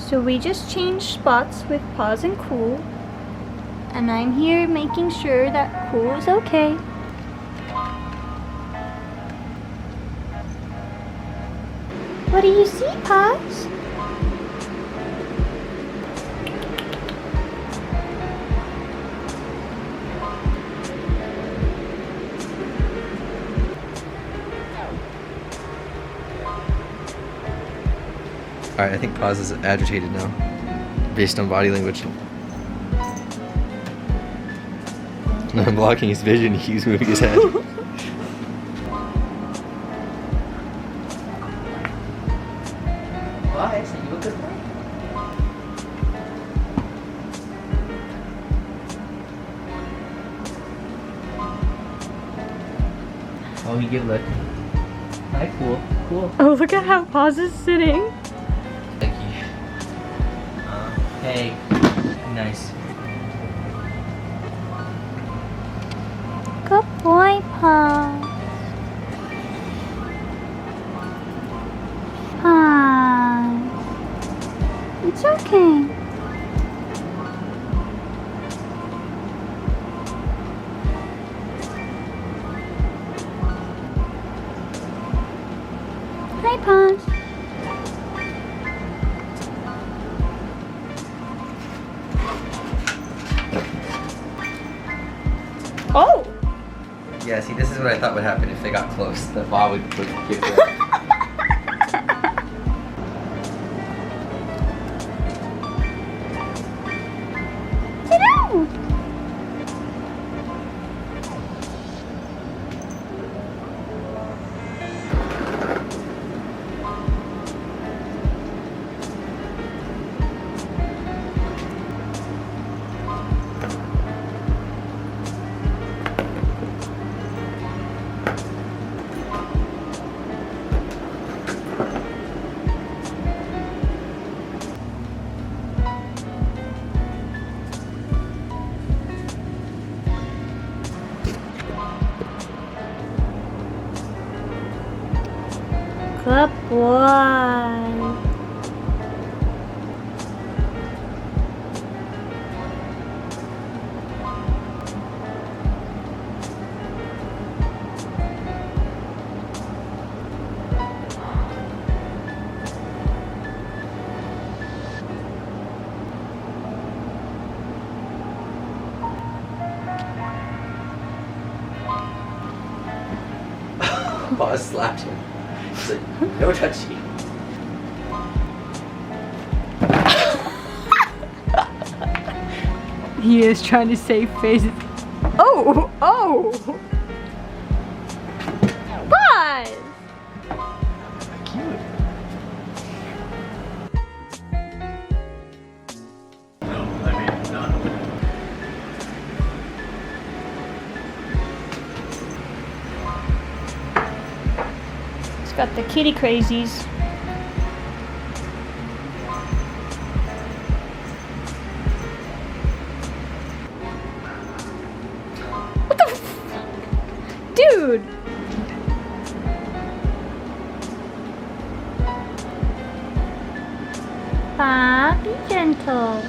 So we just changed spots with Paws and Cool. And I'm here making sure that Cool is okay. What do you see, Paws? Alright, I think Paws is agitated now, based on body language. I'm blocking his vision, he's moving his head. Oh, you give a look. Hi, cool. Cool. Oh, look at how Paws is sitting. Thank you. Hey. Nice. Good boy, Paws. Paws. It's okay. Hi, Paws. Oh! Yeah, see, this is what I thought would happen if they got close. The paw would give them. Sit down! Good boy. Paws slapped him. He's like, no touchy. He is trying to save face. Oh! Oh! Paws! Cute. It's got the kitty crazies. What the dude! Pa, be gentle.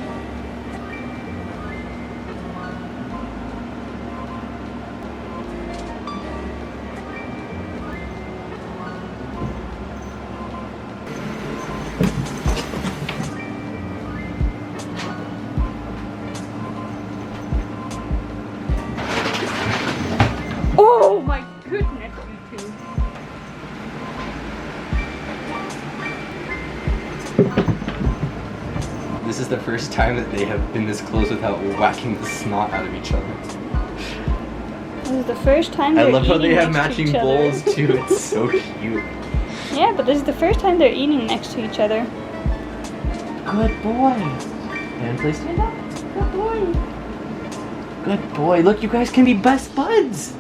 Oh my goodness, you two. This is the first time that they have been this close without whacking the snot out of each other. This is the first time I they're love how they eating have next to matching each other. bowls too, it's so cute. Yeah, but this is the first time they're eating next to each other. Good boy. And please stand up. Good boy. Good boy. Look, you guys can be best buds.